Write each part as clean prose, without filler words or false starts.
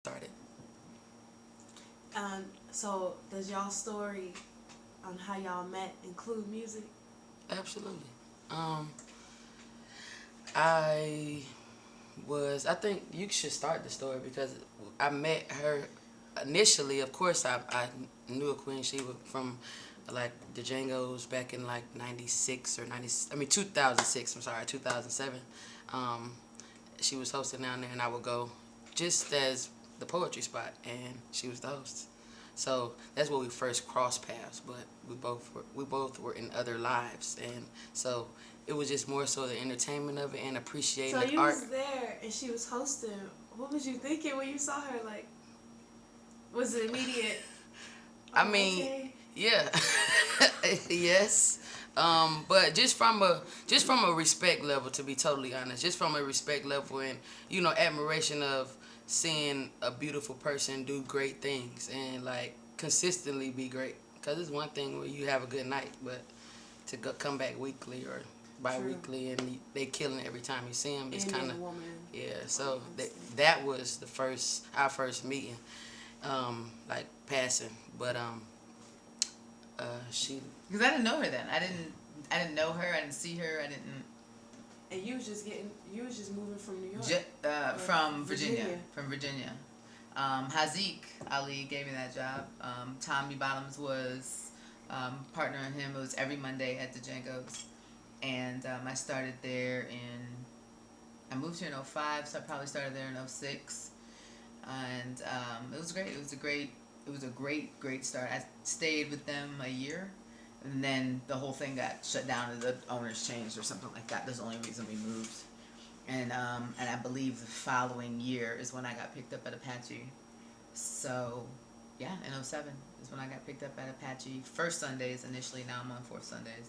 started. So does y'all story on how y'all met include music? Absolutely. Um, I I think you should start the story because I met her initially. Of course, I knew a Queen Sheba from like the Django's back in like 96 or 90, I mean 2006, I'm sorry, 2007. Um, she was hosting down there and I would go just as the poetry spot and she was the host. So that's where we first crossed paths, but we both were in other lives, and so it was just more so the entertainment of it and appreciating So the you art. was there and she was hosting. What was you thinking when you saw her? Like, was it immediate? I Oh, mean, okay. yeah, yes, but just from a respect level, to be totally honest, just from a respect level and admiration of seeing a beautiful person do great things and like consistently be great. Because it's one thing where you have a good night, but to come back weekly or True. bi-weekly and they killing it every time you see them, it's And kind then of, a woman. yeah. So that Understand. that was our first meeting, like passing, but she Because I didn't know her then. I didn't know her. I didn't see her. I didn't. And you was just moving from New York. From Virginia. From Virginia. Hazik Ali gave me that job. Tommy Bottoms was partnering him. It was every Monday at the Django's. And I started there I moved here in '05, so I probably started there in '06. And it was great. It was a great start. I stayed with them a year. And then the whole thing got shut down and the owners changed or something like that. That's the only reason we moved. And I believe the following year is when I got picked up at Apache. So, yeah, in '07 is when I got picked up at Apache. First Sundays initially, now I'm on fourth Sundays.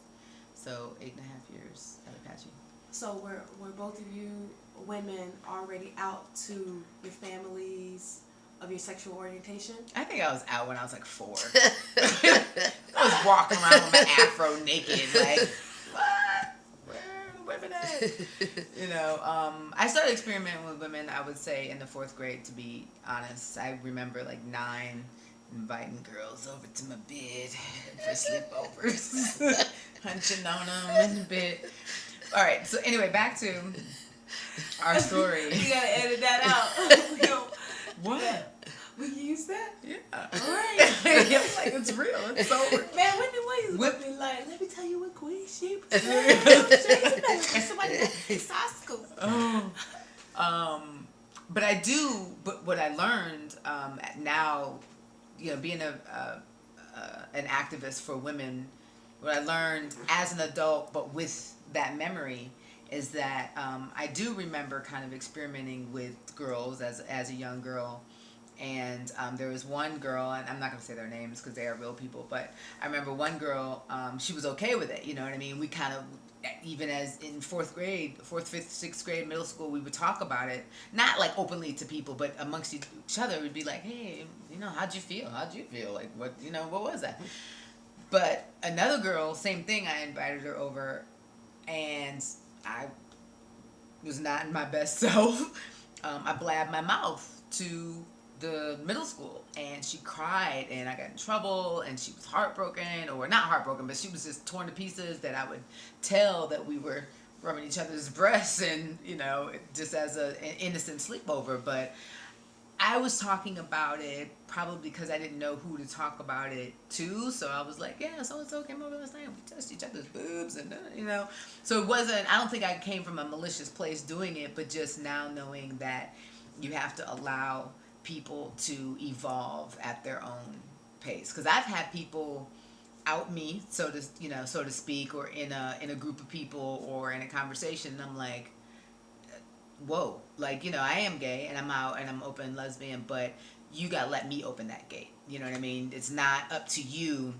So 8.5 years at Apache. So were both of you women already out to your families of your sexual orientation? I think I was out when I was like 4. I was walking around with my afro naked, like, what? Where are the women at? I started experimenting with women, I would say, in the 4th grade, to be honest. I remember, like, 9, inviting girls over to my bed for sleepovers, hunching on them in the bed. All right, so anyway, back to our story. You gotta edit that out. What? We can use that? Yeah. All right. Yeah, like, it's real. It's so real. Man, when the ways Whip- would be like, let me tell you what Queen Sheba And somebody in high school. Oh. But what I learned now, being an activist for women, what I learned as an adult, but with that memory, is that I do remember kind of experimenting with girls as a young girl. And there was one girl, and I'm not going to say their names because they are real people, but I remember one girl, she was okay with it, you know what I mean? We kind of, even as in 4th grade, 4th, 5th, 6th grade, middle school, we would talk about it. Not like openly to people, but amongst each other, we'd be like, hey, how'd you feel? Like, what was that? But another girl, same thing, I invited her over, and I was not in my best self. I blabbed my mouth to the middle school, and she cried, and I got in trouble, and she was heartbroken, or not heartbroken, but she was just torn to pieces, that I would tell that we were rubbing each other's breasts, and just as an innocent sleepover. But I was talking about it probably because I didn't know who to talk about it to, so I was like, yeah, so-and-so came over last night, we touched each other's boobs, and so it wasn't, I don't think I came from a malicious place doing it, but just now knowing that you have to allow people to evolve at their own pace. Because I've had people out me, so to speak, or in a group of people or in a conversation, and I'm like, whoa, like, I am gay and I'm out and I'm open lesbian, but you gotta let me open that gate. You know what I mean? It's not up to you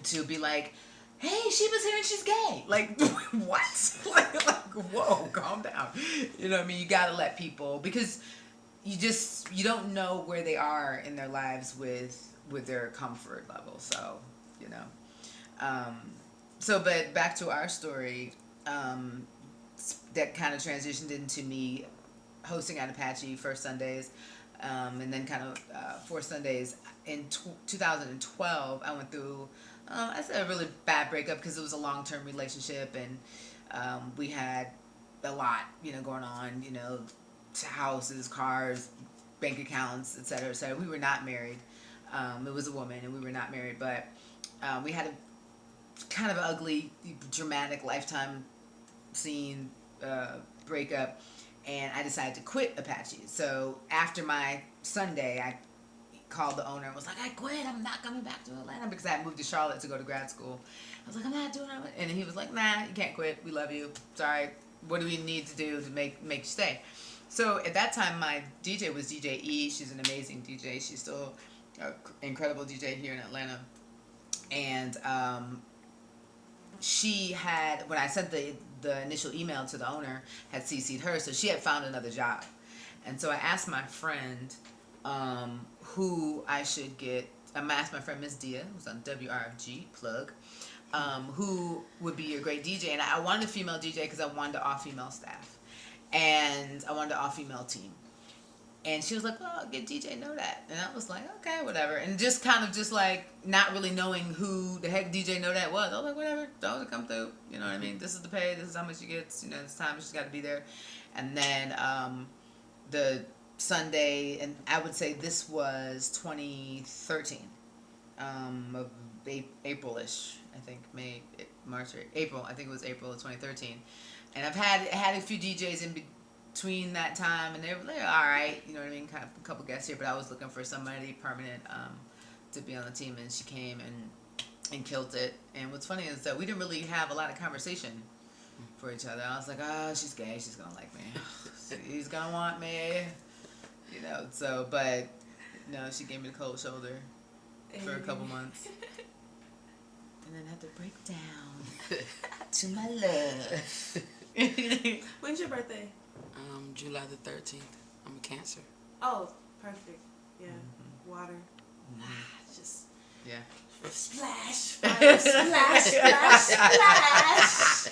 to be like, hey, Sheba's here and she's gay. Like, what? like, whoa, calm down. You know what I mean? You gotta let people, because you don't know where they are in their lives with their comfort level. So, but back to our story, that kind of transitioned into me hosting at Apache first Sundays. And then kind of 4 Sundays. In 2012, I went through, I said a really bad breakup because it was a long-term relationship, and we had a lot, going on, houses, cars, bank accounts, et cetera, et cetera. We were not married. It was a woman, and we were not married, but we had a kind of ugly, dramatic lifetime scene breakup, and I decided to quit Apache. So after my Sunday, I called the owner and was like, I quit, I'm not coming back to Atlanta, because I had moved to Charlotte to go to grad school. I was like, I'm not doing it. And he was like, nah, you can't quit, we love you, sorry, what do we need to do to make you stay? So at that time, my DJ was DJ E. She's an amazing DJ. She's still an incredible DJ here in Atlanta. And she had, when I sent the initial email to the owner, had CC'd her, so she had found another job. And so I asked my friend who I should get. I asked my friend Miss Dia, who's on WRFG, plug, who would be a great DJ. And I wanted a female DJ because I wanted an all-female staff. And I wanted an all-female team. And she was like, well, I'll get DJ Know That. And I was like, okay, whatever. And just kind of just like not really knowing who the heck DJ Know That was. I was like, whatever, don't come through. You know what I mean? This is the pay. This is how much you get. This time she's got to be there. And then the Sunday, and I would say this was 2013, of April-ish, I think, March or April. I think it was April of 2013. And I've had a few DJs in between that time, and they were all right, you know what I mean, kind of a couple guests here, but I was looking for somebody permanent to be on the team, and she came and killed it. And what's funny is that we didn't really have a lot of conversation for each other. I was like, oh, she's gay, she's gonna like me, she's gonna want me, so, but no, she gave me the cold shoulder for a couple months. And then had to break down to my love. When's your birthday? July the 13th. I'm a Cancer. Oh, perfect. Yeah. Water. Just Yeah. splash, fire, splash, splash, splash.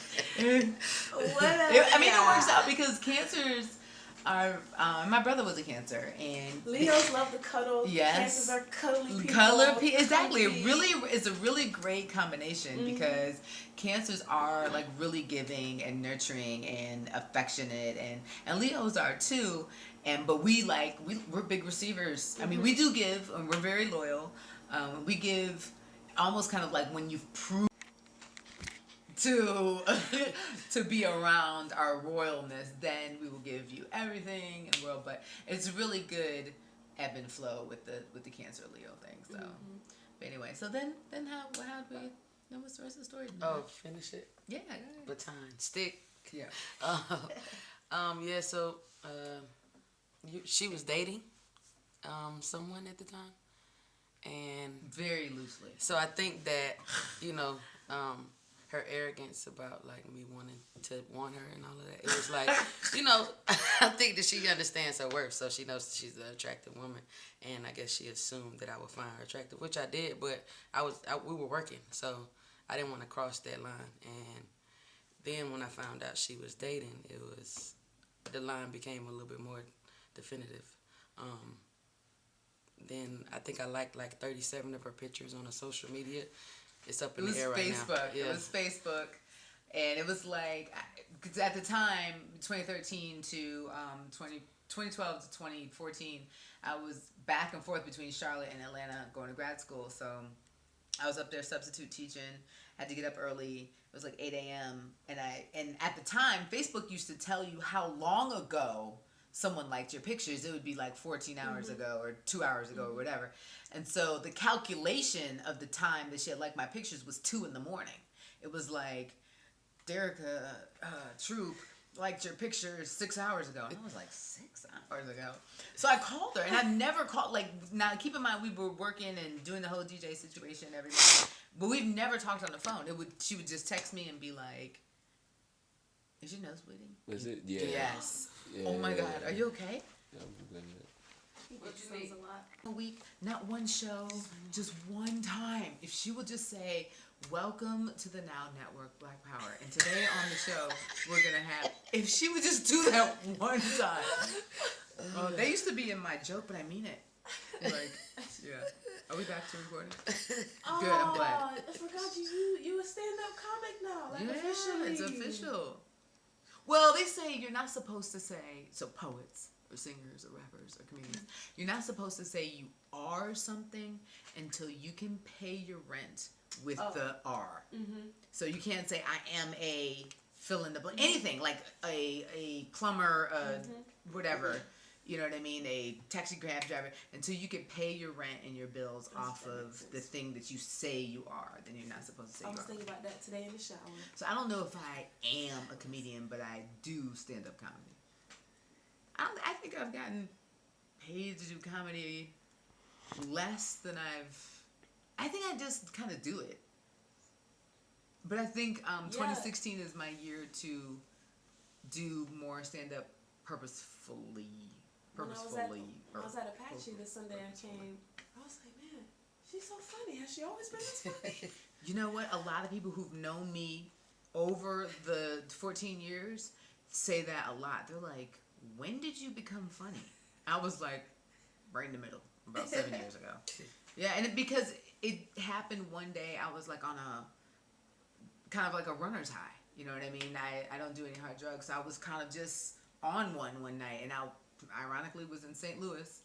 Whatever. I mean, it works out because Cancers are. My brother was a Cancer, and Leos love to cuddle. Yes. Cancers are cuddly people. Exactly. Comfy. It's a really great combination because Cancers are like really giving and nurturing and affectionate, and Leos are too. But we're big receivers. I mean, we do give, and we're very loyal. We give almost kind of like when you've proved to be around our royalness, then we will give you everything in the world. But it's really good ebb and flow with the Cancer Leo thing. So, but anyway, so then how do we? Then what's the rest of the story? Oh, finish it. Yeah. Baton, stick. Yeah. Yeah. So, she was dating, someone at the time, and Very loosely. so I think that, her arrogance about like me wanting to want her and all of that. It was like, I think that she understands her worth, so she knows that she's an attractive woman, and I guess she assumed that I would find her attractive, which I did, but we were working, so I didn't want to cross that line. And then when I found out she was dating, the line became a little bit more definitive. Then I think I liked like 37 of her pictures on a social media. It's up in the air right now. Yeah. It was Facebook, and it was like, cause at the time, 2013 to 2012 to 2014, I was back and forth between Charlotte and Atlanta going to grad school. So I was up there substitute teaching. Had to get up early. It was like 8 a.m. And at the time, Facebook used to tell you how long ago someone liked your pictures. It would be like 14 hours ago or 2 hours ago or whatever. And so the calculation of the time that she had liked my pictures was 2 a.m. It was like, Derica Troop liked your pictures 6 hours ago. And I was like, 6 hours ago? So I called her, and I've never called, now keep in mind we were working and doing the whole DJ situation and everything, but we've never talked on the phone. She would just text me and be like, is your nose bleeding? Is it? Yeah. Yes. Yeah, Oh my God, are you okay? Yeah, I'm good. What you need? A lot. A week, not one show, just one time. If she would just say, welcome to the Now Network, Black Power, and today on the show, we're going to have, if she would just do that one time, Oh, they used to be in my joke, but I mean it. Like, yeah. Are we back to recording? Oh, Good, I'm glad. I forgot you a stand-up comic now, like Yeah, officially. it's official. Well, they say you're not supposed to say, so poets or singers or rappers or comedians, you're not supposed to say you are something until you can pay your rent with the R. Mm-hmm. So you can't say I am a fill in the blank, anything like a plumber, whatever. You know what I mean? A taxi cab driver. Until you can pay your rent and your bills off of the thing that you say you are, then you're not supposed to say you are. I was thinking about that today in the shower. So I don't know if I am a comedian, but I do stand-up comedy. I think I've gotten paid to do comedy less than I think I just kind of do it. But I think 2016 is my year to do more stand-up purposefully. When I was at Apache this Sunday, I was like, man, she's so funny. Has she always been this funny? You know what? A lot of people who've known me over the 14 years say that a lot. They're like, when did you become funny? I was like, right in the middle, about 7 years ago. Yeah, and because it happened one day, I was like on a, kind of like a runner's high. You know what I mean? I don't do any hard drugs, so I was kind of just on one night, and I ironically was in St. Louis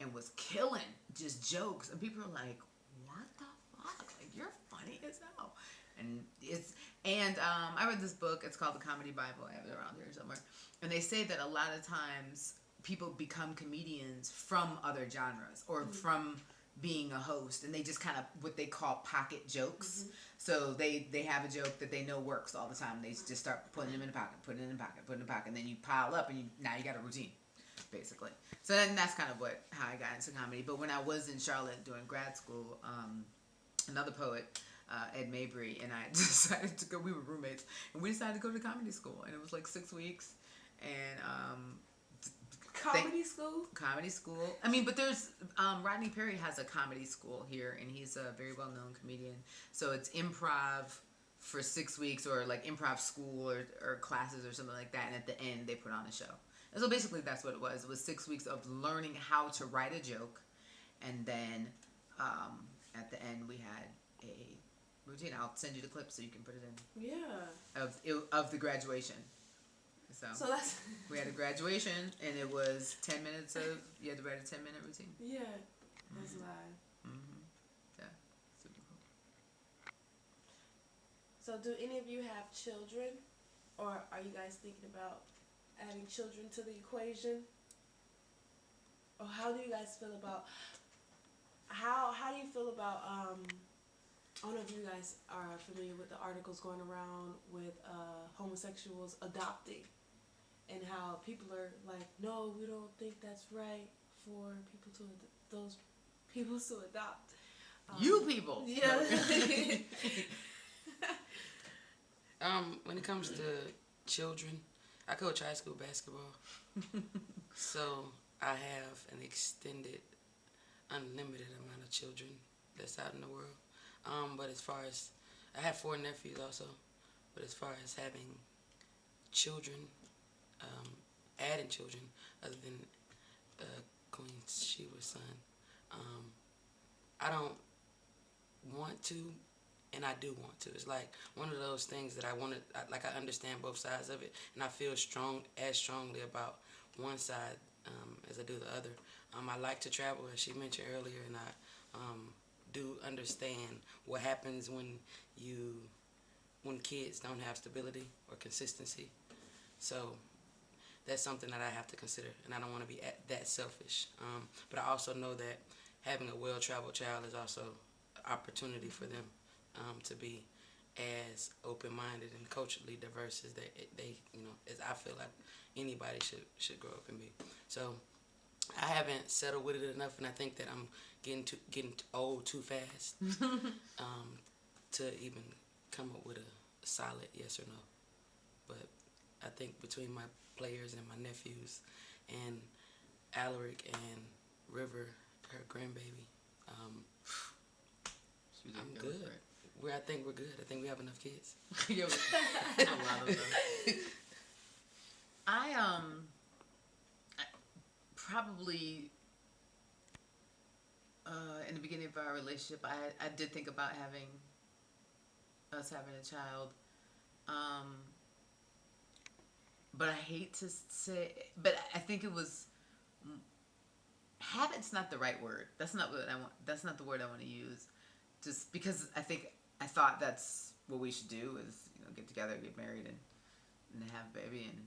and was killing just jokes, and people are like, what the fuck? Like, you're funny as hell. And I read this book, it's called The Comedy Bible, I have it around here somewhere, and they say that a lot of times people become comedians from other genres or from being a host, and they just kind of what they call pocket jokes. So they have a joke that they know works all the time. They just start putting them in the pocket, putting it in the pocket, putting it in the pocket, and then you pile up, and now you got a routine, basically. So then that's kind of how I got into comedy. But when I was in Charlotte doing grad school, another poet, Ed Mabry, and I decided to go. We were roommates, and we decided to go to comedy school, and it was like 6 weeks, and Comedy school? Comedy school. I mean, but there's Rodney Perry has a comedy school here, and he's a very well-known comedian. So it's improv for 6 weeks, or like improv school or classes or something like that. And at the end, they put on a show. And so basically, that's what it was. It was 6 weeks of learning how to write a joke, and then at the end, we had a routine. I'll send you the clip so you can put it in. Yeah. Of the graduation. So that's we had a graduation, and it was 10 minutes of you had to write a 10-minute routine. Yeah, that's live. Yeah, super cool. So, do any of you have children, or are you guys thinking about adding children to the equation? Or how do you guys feel about how do you feel about I don't know if you guys are familiar with the articles going around with homosexuals adopting, and how people are like, no, we don't think that's right for those people to adopt. You people. Yeah. When it comes to children, I coach high school basketball, so I have an extended, unlimited amount of children that's out in the world. But as far as, I have 4 nephews also, but as far as having children, adding children other than Queen Sheba's son, I don't want to, and I do want to. It's like one of those things that I understand both sides of it, and I feel as strongly about one side as I do the other. I like to travel, as she mentioned earlier, and I do understand what happens when kids don't have stability or consistency. So that's something that I have to consider, and I don't want to be that selfish. But I also know that having a well-traveled child is also an opportunity for them to be as open-minded and culturally diverse as they as I feel like anybody should grow up and be. So I haven't settled with it enough, and I think that I'm getting old too fast to even come up with a solid yes or no. But I think between my players and my nephews and Alaric and River, her grandbaby, I'm good. I think we're good. I think we have enough kids. Yeah, a lot of them. probably in the beginning of our relationship, I did think about having a child. Um, but I hate to say, but I think it was habit's not the right word. That's not what I want. That's not the word I want to use. Just because I thought that's what we should do is get together, get married, and have a baby and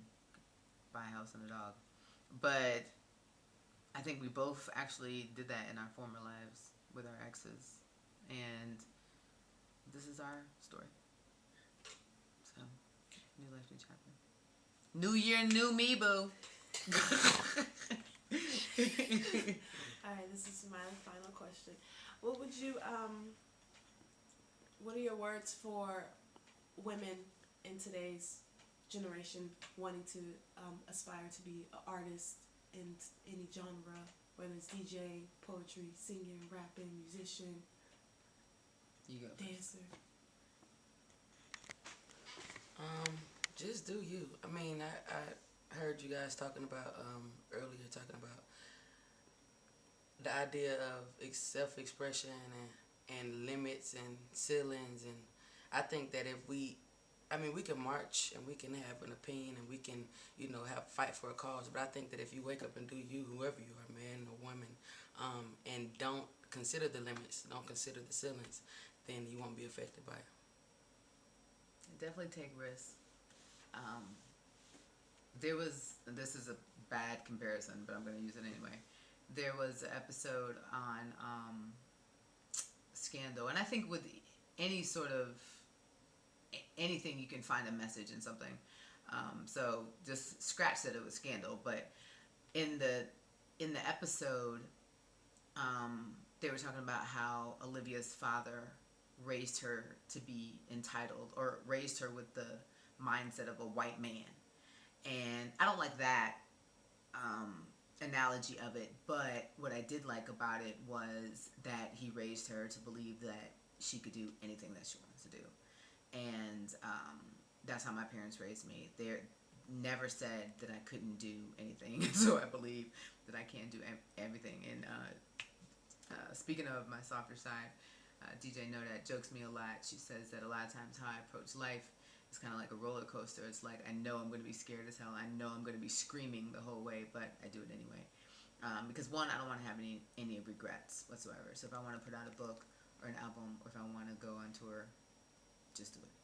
buy a house and a dog. But I think we both actually did that in our former lives with our exes, and this is our story. So, new life, new chapter. New year, new me, boo. Alright, this is my final question. What would you what are your words for women in today's generation wanting to aspire to be an artist in any genre, whether it's DJ, poetry, singing, rapping, musician, You go. dancer? Just do you. I mean, I heard you guys talking about earlier, talking about the idea of self-expression and limits and ceilings, and I think that if we can march and we can have an opinion and we can have fight for a cause, but I think that if you wake up and do you, whoever you are, man or woman, and don't consider the limits, don't consider the ceilings, then you won't be affected by it. Definitely take risks. This is a bad comparison, but I'm going to use it anyway. There was an episode on Scandal, and I think with any sort of anything you can find a message in something. So just scratch that it was Scandal, but in the episode, they were talking about how Olivia's father raised her to be entitled, or raised her with the mindset of a white man. And I don't like that analogy of it, but what I did like about it was that he raised her to believe that she could do anything that she wants to do. And that's how my parents raised me. They never said that I couldn't do anything, so I believe that I can do everything. And speaking of my softer side, DJ Know That jokes me a lot. She says that a lot of times how I approach life is kind of like a roller coaster. It's like I know I'm going to be scared as hell. I know I'm going to be screaming the whole way, but I do it anyway. Because one, I don't want to have any regrets whatsoever. So if I want to put out a book or an album, or if I want to go on tour, just do it.